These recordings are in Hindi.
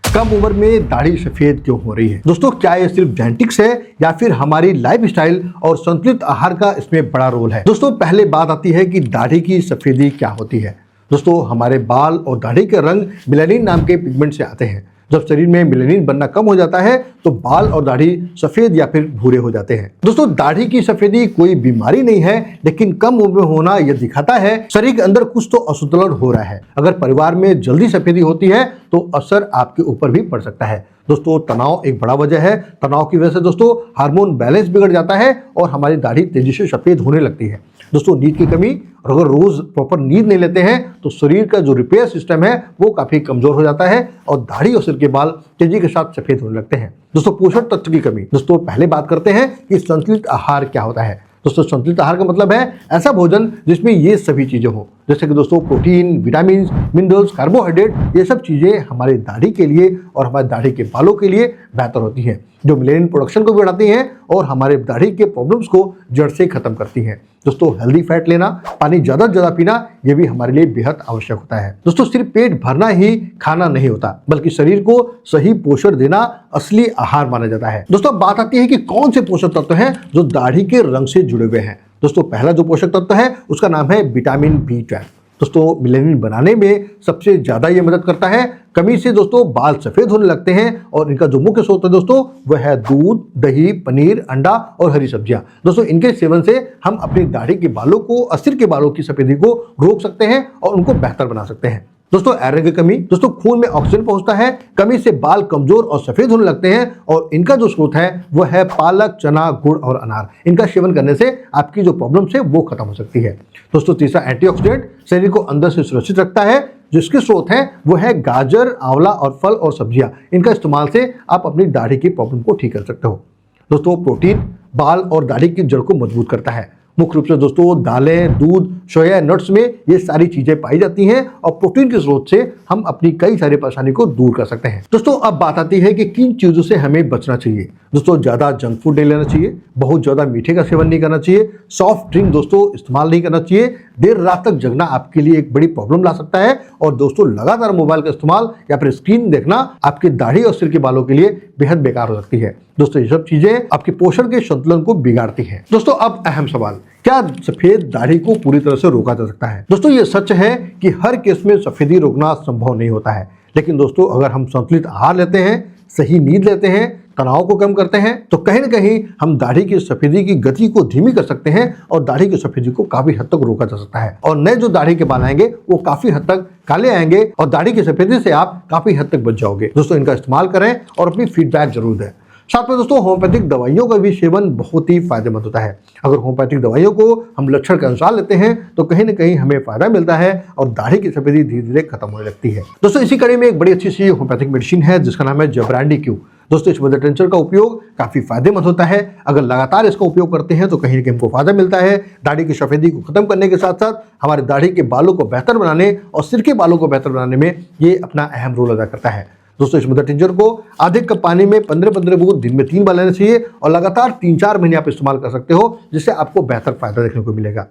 कम उम्र में दाढ़ी सफेद क्यों हो रही है? दोस्तों, क्या ये सिर्फ जेनेटिक्स है या फिर हमारी लाइफस्टाइल और संतुलित आहार का इसमें बड़ा रोल है? दोस्तों, पहले बात आती है कि दाढ़ी की सफेदी क्या होती है। दोस्तों, हमारे बाल और दाढ़ी के रंग मेलानिन नाम के पिगमेंट से आते हैं। जब शरीर में मेलानिन बनना कम हो जाता है तो बाल और दाढ़ी सफेद या फिर भूरे हो जाते हैं। दोस्तों, दाढ़ी की सफेदी कोई बीमारी नहीं है, लेकिन कम उम्र में होना यह दिखाता है शरीर के अंदर कुछ तो असंतुलन हो रहा है। अगर परिवार में जल्दी सफेदी होती है तो असर आपके ऊपर भी पड़ सकता है। दोस्तों, तनाव एक बड़ा वजह है। तनाव की वजह से दोस्तों हार्मोन बैलेंस बिगड़ जाता है और हमारी दाढ़ी तेजी से सफेद होने लगती है। दोस्तों, नींद की कमी, और अगर रोज प्रॉपर नींद नहीं लेते हैं तो शरीर का जो रिपेयर सिस्टम है वो काफी कमजोर हो जाता है और दाढ़ी और सिर के बाल तेजी के साथ सफेद होने लगते हैं। दोस्तों, पोषक तत्व की कमी। दोस्तों, पहले बात करते हैं कि संतुलित आहार क्या होता है। दोस्तों, संतुलित आहार का मतलब है ऐसा भोजन जिसमें ये सभी चीजें हो, जैसे कि दोस्तों प्रोटीन, विटामिन, मिनरल्स, कार्बोहाइड्रेट, ये सब चीजें हमारी दाढ़ी के लिए और हमारे दाढ़ी के बालों के लिए बेहतर होती हैं, जो मेलानिन प्रोडक्शन को बढ़ाती हैं और हमारे दाढ़ी के प्रॉब्लम्स को जड़ से खत्म करती हैं। दोस्तों, हेल्दी फैट लेना, पानी ज्यादा से ज्यादा पीना, यह भी हमारे लिए बेहद आवश्यक होता है। दोस्तों, सिर्फ पेट भरना ही खाना नहीं होता, बल्कि शरीर को सही पोषण देना असली आहार माना जाता है। दोस्तों, बात आती है कि कौन से पोषक तत्व हैं जो दाढ़ी के रंग से जुड़े हुए हैं। दोस्तों, पहला जो पोषक तत्व है उसका नाम है विटामिन B12। दोस्तों, मेलानिन बनाने में सबसे ज्यादा ये मदद करता है। कमी से दोस्तों बाल सफेद होने लगते हैं और इनका जो मुख्य स्रोत है दोस्तों वह है दूध, दही, पनीर, अंडा और हरी सब्जियां। दोस्तों, इनके सेवन से हम अपनी दाढ़ी के बालों को और सिर के बालों की सफेदी को रोक सकते हैं और उनको बेहतर बना सकते हैं। दोस्तों, आयरन की कमी। दोस्तों, खून में ऑक्सीजन पहुंचता है, कमी से बाल कमजोर और सफेद होने लगते हैं और इनका जो स्रोत है वह है पालक, चना, गुड़ और अनार। इनका सेवन करने से आपकी जो प्रॉब्लम्स है वो खत्म हो सकती है। दोस्तों, तीसरा एंटीऑक्सीडेंट, शरीर को अंदर से सुरक्षित रखता है। जिसके स्रोत है वो है गाजर, आंवला और फल और सब्जियां। इनका इस्तेमाल से आप अपनी दाढ़ी की प्रॉब्लम को ठीक कर सकते हो। दोस्तों, प्रोटीन बाल और दाढ़ी की जड़ को मजबूत करता है। मुख्य रूप से दोस्तों दालें, दूध, सोया, नट्स में ये सारी चीजें पाई जाती हैं और प्रोटीन के स्रोत से हम अपनी कई सारी परेशानी को दूर कर सकते हैं। दोस्तों, अब बात आती है कि किन चीजों से हमें बचना चाहिए। दोस्तों, ज्यादा जंक फूड नहीं लेना चाहिए, बहुत ज्यादा मीठे का सेवन नहीं करना चाहिए, सॉफ्ट ड्रिंक दोस्तों इस्तेमाल नहीं करना चाहिए। देर रात तक जगना आपके लिए एक बड़ी प्रॉब्लम ला सकता है और दोस्तों लगातार मोबाइल का इस्तेमाल या फिर स्क्रीन देखना आपकी दाढ़ी और सिर के बालों के लिए बेहद बेकार हो सकती है। दोस्तों, ये सब चीजें आपके पोषण के संतुलन को बिगाड़ती हैं। दोस्तों, अब अहम सवाल, क्या सफेद दाढ़ी को पूरी तरह से रोका जा सकता है? दोस्तों, ये सच है कि हर केस में सफेदी रोकना संभव नहीं होता है, लेकिन दोस्तों अगर हम संतुलित आहार लेते हैं, सही नींद लेते हैं, तनाव को कम करते हैं तो कहीं ना कहीं हम दाढ़ी की सफेदी की गति को धीमी कर सकते हैं और दाढ़ी की सफेदी को काफी हद तक रोका जा सकता है और नए जो दाढ़ी के बाल आएंगे वो काफी हद तक काले आएंगे और दाढ़ी की सफेदी से आप काफी हद तक बच जाओगे। दोस्तों, इनका इस्तेमाल करें और अपनी फीडबैक जरूर दें। साथ में दोस्तों होम्योपैथिक दवाइयों का भी सेवन बहुत ही फायदेमंद होता है। अगर होम्योपैथिक दवाइयों को हम लक्षण के अनुसार लेते हैं तो कहीं ना कहीं हमें फायदा मिलता है और दाढ़ी की सफेदी धीरे धीरे खत्म होने लगती है। दोस्तों, इसी कड़ी में एक बड़ी अच्छी सी होम्योपैथिक मेडिसिन है जिसका नाम है जब्रांडी क्यू। दोस्तों, इस मदर टिंचर का उपयोग काफी फायदेमंद होता है। अगर लगातार इसका उपयोग करते हैं तो कहीं ना कहीं हमको फायदा मिलता है। दाढ़ी की सफेदी को खत्म करने के साथ साथ हमारे दाढ़ी के बालों को बेहतर बनाने और सिर के बालों को बेहतर बनाने में ये अपना अहम रोल अदा करता है। दोस्तों, इस मदर टिंचर को आधे कप पानी में 15-15 बूंद दिन में 3 बार लेना चाहिए और लगातार 3-4 महीने आप इस्तेमाल कर सकते हो, जिससे आपको बेहतर फायदा देखने को मिलेगा।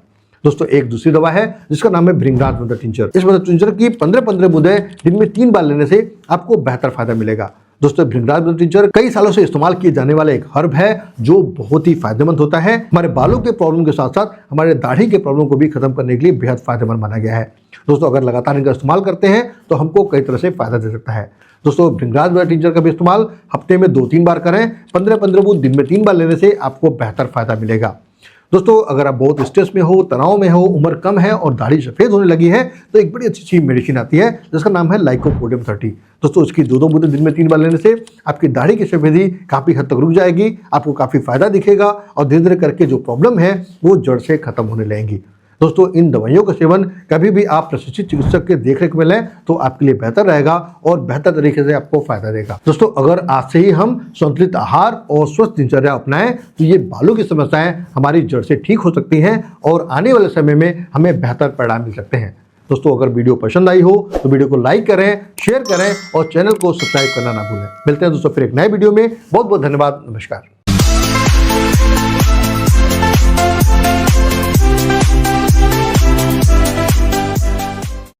दोस्तों, एक दूसरी दवा है जिसका नाम है भृंगराज मदर टिंचर। इस मदर टिंचर की 15-15 बूंदें दिन में 3 बार लेने से आपको बेहतर फायदा मिलेगा। दोस्तों, भृंगराज मदर टिंचर कई सालों से इस्तेमाल किए जाने वाला एक हर्ब है जो बहुत ही फायदेमंद होता है। हमारे बालों के प्रॉब्लम के साथ साथ हमारे दाढ़ी के प्रॉब्लम को भी खत्म करने के लिए बेहद फायदेमंद माना गया है। दोस्तों, अगर लगातार इनका इस्तेमाल करते हैं तो हमको कई तरह से फायदा दे सकता है। दोस्तों, भृंगराज मदर टिंचर का भी इस्तेमाल हफ्ते में 2-3 बार करें। 15-15 बूंद दिन में 3 बार लेने से आपको बेहतर फायदा मिलेगा। दोस्तों, अगर आप बहुत स्ट्रेस में हो, तनाव में हो, उम्र कम है और दाढ़ी सफेद होने लगी है तो एक बड़ी अच्छी मेडिसिन आती है जिसका नाम है लाइकोपोडियम 30। दोस्तों, उसकी 2-2 बूंदें दिन में 3 बार लेने से आपकी दाढ़ी की सफेदी काफी हद तक रुक जाएगी, आपको काफी फायदा दिखेगा और धीरे धीरे करके जो प्रॉब्लम है वो जड़ से खत्म होने लगेंगी। दोस्तों, इन दवाइयों का सेवन कभी भी आप प्रशिक्षित चिकित्सक के देखरेख में लें तो आपके लिए बेहतर रहेगा और बेहतर तरीके से आपको फायदा देगा। दोस्तों, अगर आज से ही हम संतुलित आहार और स्वस्थ दिनचर्या अपनाएं तो ये बालों की समस्याएं हमारी जड़ से ठीक हो सकती हैं और आने वाले समय में हमें बेहतर परिणाम मिल सकते हैं। दोस्तों, अगर वीडियो पसंद आई हो तो वीडियो को लाइक करें, शेयर करें और चैनल को सब्सक्राइब करना ना भूलें। मिलते हैं दोस्तों फिर एक नए वीडियो में। बहुत बहुत धन्यवाद। नमस्कार।